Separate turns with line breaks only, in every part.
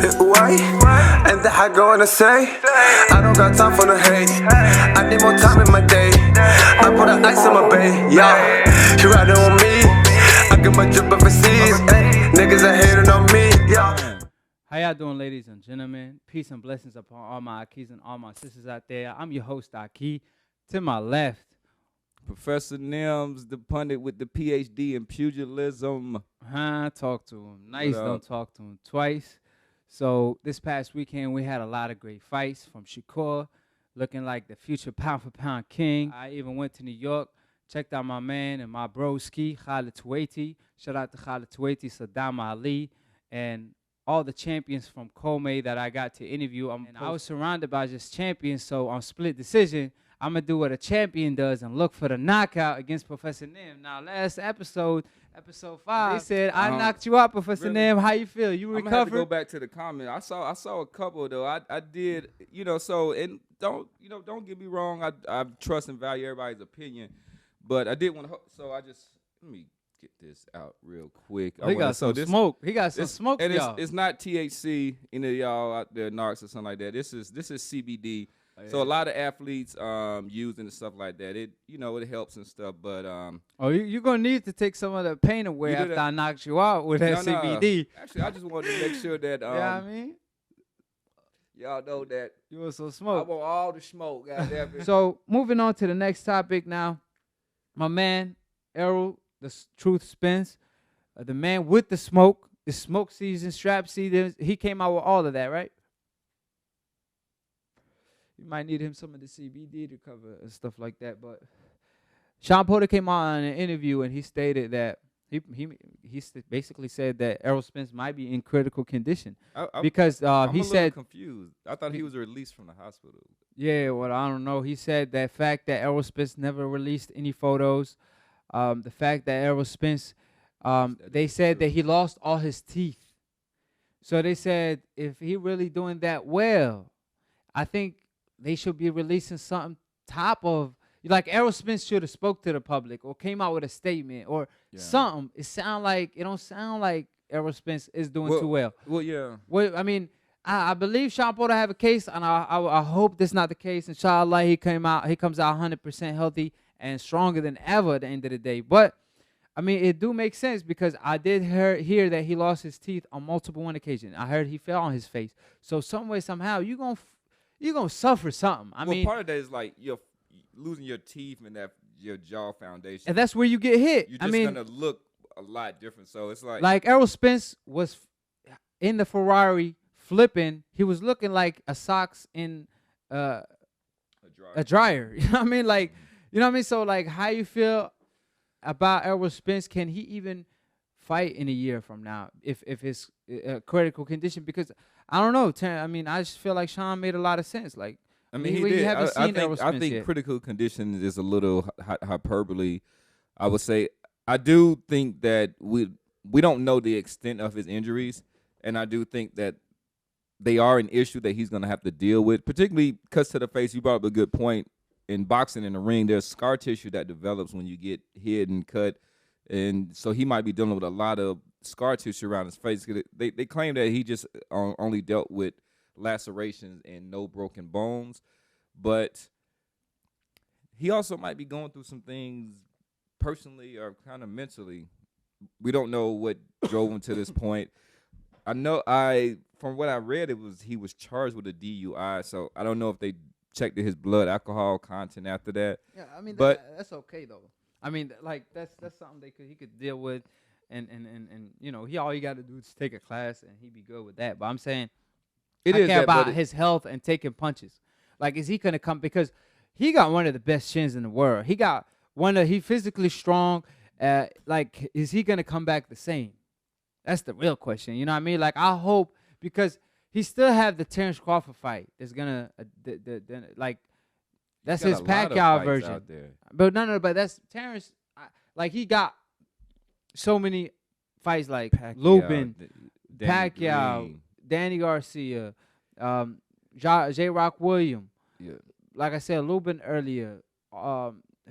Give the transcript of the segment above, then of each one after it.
Why? And that I go on to say, I don't got time for the hate. I need more time in my day. I put the ice on my bay, yeah. She riding on me. I get my drip overseas. Niggas are hating on me, yeah.
How y'all doing, ladies and gentlemen? Peace and blessings upon all my AkHis and all my sisters out there. I'm your host, AkHi. To my left,
Professor Nims, the pundit with the PhD in pugilism.
Talk to him. Nice, don't talk to him twice. So this past weekend, we had a lot of great fights from Shakur, looking like the future pound-for-pound king. I even went to New York, checked out my man and my broski, Khalid Tuwaiti. Shout out to Khalid Tuwaiti, Saddam Ali, and all the champions from Comey that I got to interview. And I was surrounded by just champions, so on Split Decision, I'm going to do what a champion does and look for the knockout against Professor Nim. Now, last episode 5, they said, I knocked you out, Professor
really?
Nim. How you feel? You recovered?
I'm going to go back to the comment. I saw a couple, though. I did, so, and don't get me wrong. I trust and value everybody's opinion. But I did want to, let me get this out real quick.
He got some smoke. He got some smoke,
and
y'all.
It's not THC, any of y'all out there, narcs or something like that. This is CBD. Oh, yeah. So a lot of athletes using and stuff like that. It it helps and stuff, but
you're gonna need to take some of the pain away after I knocked you out with that CBD.
Actually, I just wanted to make sure that
yeah, I mean,
y'all know that
you want some smoke.
I want all the smoke. Goddamn it.
So moving on to the next topic now, my man Errol, the Truth Spence, the man with the smoke, the smoke season, strap season. He came out with all of that, right? You might need him some of the CBD to cover and stuff like that. But Sean Porter came out in an interview and he stated that he basically said that Errol Spence might be in critical condition because he said
confused. I thought he was released from the hospital.
Yeah, well, I don't know. He said that fact that Errol Spence never released any photos. The fact that Errol Spence, they said that he lost all his teeth. So they said if he really doing that well, I think they should be releasing something top of, like Errol Spence should have spoke to the public or came out with a statement or something. It don't sound like Errol Spence is doing too well.
Well, yeah.
Well, I mean, I believe Sean Porter have a case, and I hope that's not the case. Inshallah, he comes out 100% healthy and stronger than ever at the end of the day. But I mean, it do make sense because I did hear that he lost his teeth on multiple occasions. I heard he fell on his face. So some way, somehow, you're gonna suffer something. I mean,
part of that is like you're losing your teeth and your jaw foundation,
and that's where you get hit.
You're just gonna look a lot different. So it's like
Errol Spence was in the Ferrari flipping. He was looking like a socks in a dryer. You know what I mean? Like, you know what I mean? So like, how you feel about Errol Spence? Can he even fight in a year from now if his critical condition? Because I don't know. I mean, I just feel like Sean made a lot of sense. Like,
I mean, he did. I think critical condition is a little hyperbole. I would say I do think that we don't know the extent of his injuries, and I do think that they are an issue that he's going to have to deal with, particularly cuts to the face. You brought up a good point. In boxing in the ring, there's scar tissue that develops when you get hit and cut, and so he might be dealing with a lot of scar tissue around his face. They claim that he just only dealt with lacerations and no broken bones, but he also might be going through some things personally or kind of mentally. We don't know what drove him to this point. From what I read, he was charged with a DUI, so I don't know if they checked his blood alcohol content after that.
Yeah, I mean, that's okay though. I mean, like that's something he could deal with, and all you got to do is take a class and he'd be good with that. But I'm saying, I care about his health and taking punches. Like, is he gonna come? Because he got one of the best chins in the world. He physically strong. Like, is he gonna come back the same? That's the real question. You know what I mean? Like, I hope, because he still have the Terrence Crawford fight. That's gonna that's his Pacquiao version.
Out there.
But but that's Terrence. Like, he got so many fights like Lubin, Pacquiao, Danny Garcia, J. Rock Williams.
Yeah.
Like I said, Lubin earlier.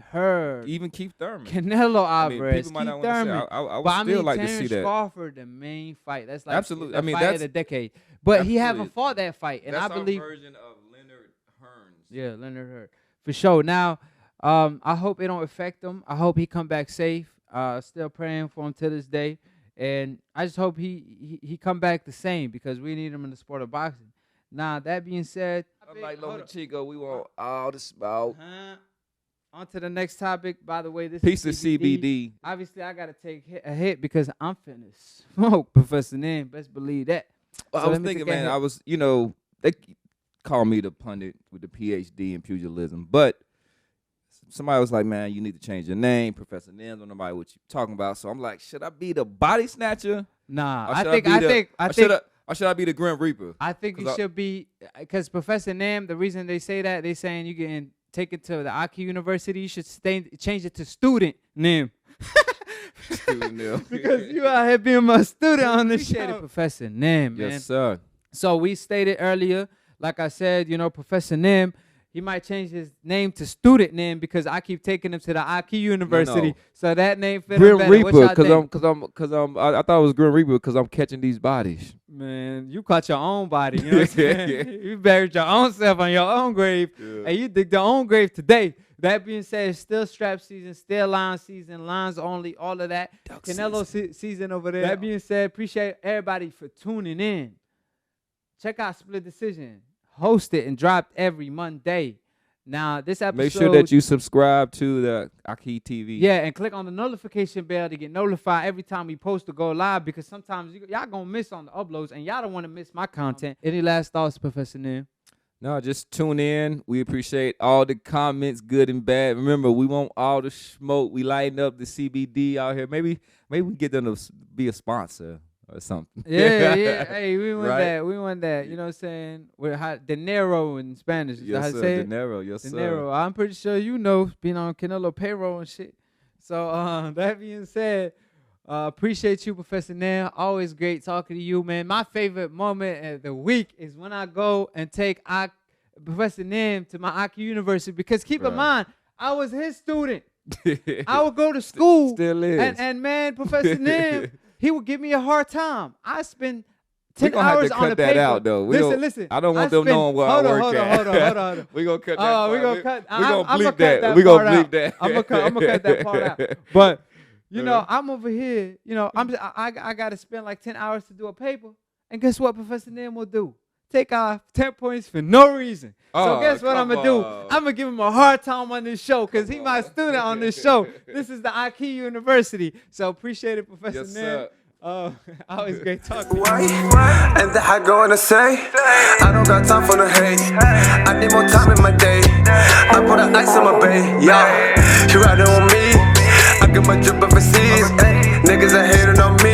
heard.
Even Keith Thurman.
Canelo Alvarez,
people might not
Keith
want to
Thurman.
say. I would still like to see
Terrence
that.
Crawford, the main fight. That's like
Absolutely.
the fight
that's
of the decade. But he
absolutely.
haven't fought that fight, and
That's
I believe
our version of Leonard Hearns.
Yeah, Leonard Hearns for sure. Now, I hope it don't affect him. I hope he come back safe. Still praying for him to this day, and I just hope he come back the same because we need him in the sport of boxing. Now, that being said,
Unlike Lomachenko, we want all the smoke.
On to the next topic. By the way, this
Piece
is
of CBD.
Obviously, I got to take a hit because I'm finna smoke Professor Nim. Best believe that.
Well,
So
I was
let me
thinking,
take a
man,
hit.
they call me the pundit with the PhD in pugilism, but somebody was like, man, you need to change your name. Professor Nim, don't nobody what you talking about. So I'm like, should I be the body snatcher?
Nah,
Or
I
should
think
or should I be the Grim Reaper?
I think you should be, because Professor Nim, the reason they say that, they saying you can take it to the AkHi University, you should change it to Student Nim.
Student Nim.
Because you out here being my student on the show. Professor Nim, man.
Yes, sir.
So we stated earlier, like I said, Professor Nim, he might change his name to Student Nim because I keep taking him to the AkHi University.
No.
So that name fit
Grim
him better.
Reaper,
I
thought it was Grim Reaper because I'm catching these bodies.
Man, you caught your own body. You know what I'm saying? You buried your own self on your own grave.
Yeah.
And you dig your own grave today. That being said, it's still strap season, still line season, lines only, all of that.
Duck
Canelo season over there. That being said, appreciate everybody for tuning in. Check out Split-Decision. Host it and dropped every Monday. Now, this episode...
Make sure that you subscribe to the AkHi TV.
Yeah, and click on the notification bell to get notified every time we post to go live because sometimes y'all going to miss on the uploads and y'all don't want to miss my content. Any last thoughts, Professor Nim?
No, just tune in. We appreciate all the comments, good and bad. Remember, we want all the smoke. We lighten up the CBD out here. Maybe we get them to be a sponsor or something.
Yeah. Hey, we want
Right?
that. We want that. You know what I'm saying? With dinero in Spanish. Is that how
Yes,
you
sir.
say it?
Dinero. Yes, sir.
Dinero. I'm pretty sure you know, being on Canelo payroll and shit. So that being said, appreciate you, Professor Nim. Always great talking to you, man. My favorite moment of the week is when I go and take Professor Nim to my AkHi University because keep in mind, I was his student. I would go to school.
Still is.
And man, Professor Nim, he would give me a hard time. I spend 10
gonna have
hours
to
on
cut
the
that
paper.
out, though.
Listen.
I don't want them knowing where I work at.
Hold on.
We gonna cut that.
Oh, we
part.
gonna cut.
We gonna
I'm
bleep
cut
that. We gonna
part
bleep
out.
that.
I'm gonna cut that part out. But I'm over here. I gotta spend like 10 hours to do a paper, and guess what, Professor Nim will do? Take off 10 points for no reason. So guess what I'm gonna do? I'm gonna give him a hard time on this show because he's my student on this show. This is the AkHi University. So appreciate it, Professor
Yes,
Nim.
sir.
Always great talking to you.
And the I go and say, I don't got time for the hate. I need more time in my day. I put the ice on my bay, yeah. You riding on me, I get my drip overseas. Niggas are hating on me.